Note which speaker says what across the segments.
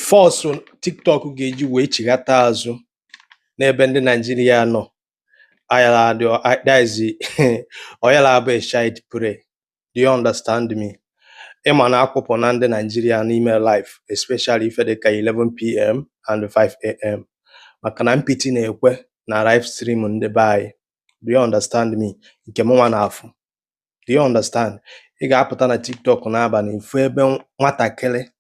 Speaker 1: fọsụ TikTok ga-eji wee chighata azụ n'ebe ndị Naijiria nọ. Oyala abụ child pray. Do you understand me? Ịma na akwụpụ na ndị Naijiria n'ime life, especially ife dịka 11 p.m. and 5 a.m. maka na mpịtị na-ekwe na live stream ndị be anyị. Do you understand me? Nke mụnwa na-afụ. Do you understand? Ị ga-apụta na TikTok n'abalị ifu ebe nwatakịrị,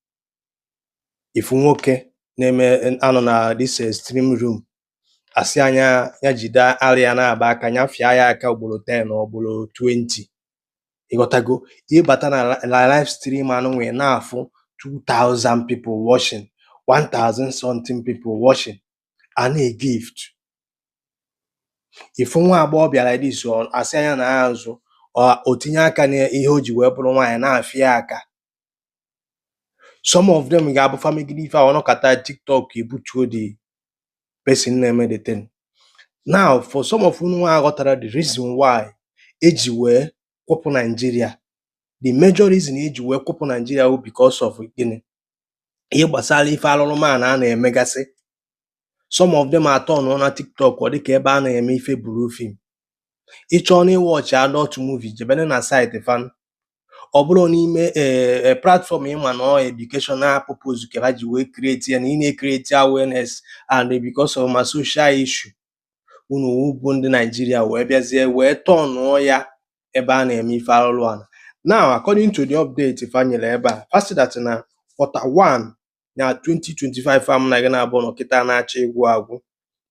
Speaker 1: ifu nwoke na-eme anọ na this stream room, asị anya ya jide arịa na-aba aka nya fịa ya aka ugboro 10 ọ ugboro 20. Ịghọtago? Ịbata na live stream anụ nwee na-afụ 2,000 people watching, 1,000 something people watching, a na-gift. Ifu nwa agbọghọ bịara dis asị anya na azụ o tinye aka n'ihe o ji wee bụrụ nwaanyị na-afịa aka. Some of them ga-abụ family ife ọnọkata TikTok ebuchuo the person na-eme the thing. Now for some of unu aghọtara the reason why eji wee kwụpụ Nigeria. The major reason eji wee kwụpụ Nigeria bụ because of gịnị? Ihe gbasara ife alụrụmanụ a na-emegasị. Some of them atọ nọ na TikTok ọ dịka ebe a na-eme ife buru film. Ịchọ na ịwọchị adult movie jebene na site fan. Ọ bụrụ n'ime platform ịma na educational purpose ka ha ji wee create ya na ị na-create awareness and because of ma social issue. Unu bụ ndị Nigeria wee bịazie wee tọnụọ ya ebe a na-eme ife alụrụmanụ. Now according to the update fanyere ebe a, first that na Q1 na 2025 am na gana abụọ kịta na-achọ egwu agwụ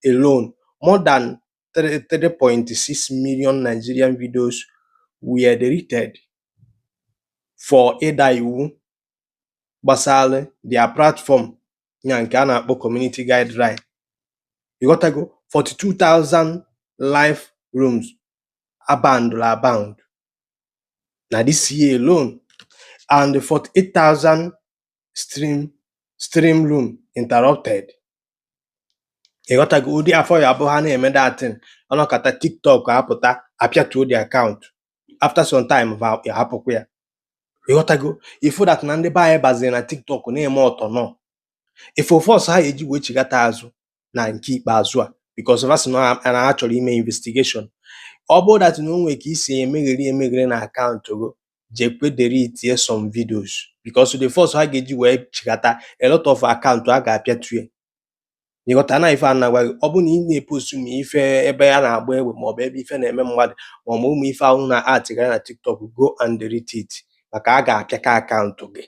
Speaker 1: alone more than 3.6 million Nigerian videos were deleted for ịda iwu gbasara their platform ya nke a na-akpọ community guideline. You got to go 42,000 live rooms abound na this year alone, and 48,000 stream room interrupted. You got to go ụdị afọ ya abụ ha na-eme datin ọnọkata TikTok apụta apịatuo the account after some time ya hapụkwa ya. You got to go ifu that na ndị be anyị baziri na TikTok na-eme ọtọ nọ ifu force ha eji wee chigata azụ na nke ikpeazụ a because of us na ha chọrọ ime investigation. Ọ bụrụ that na onwe ka isi emegheri na account go jekwe delete some videos because the force ha ga-eji wee chigata a lot of account ha ga-apịatu ya. You got to na ife anagwa ọ bụ na ị na-epost ma ife ebe ya na-agba egbe ma ọ bụ ebe ife na-eme mmadụ ma ọ bụ ụmụ ife ahụ na atigara na TikTok, go and delete it maka a ga-apịaka account gị.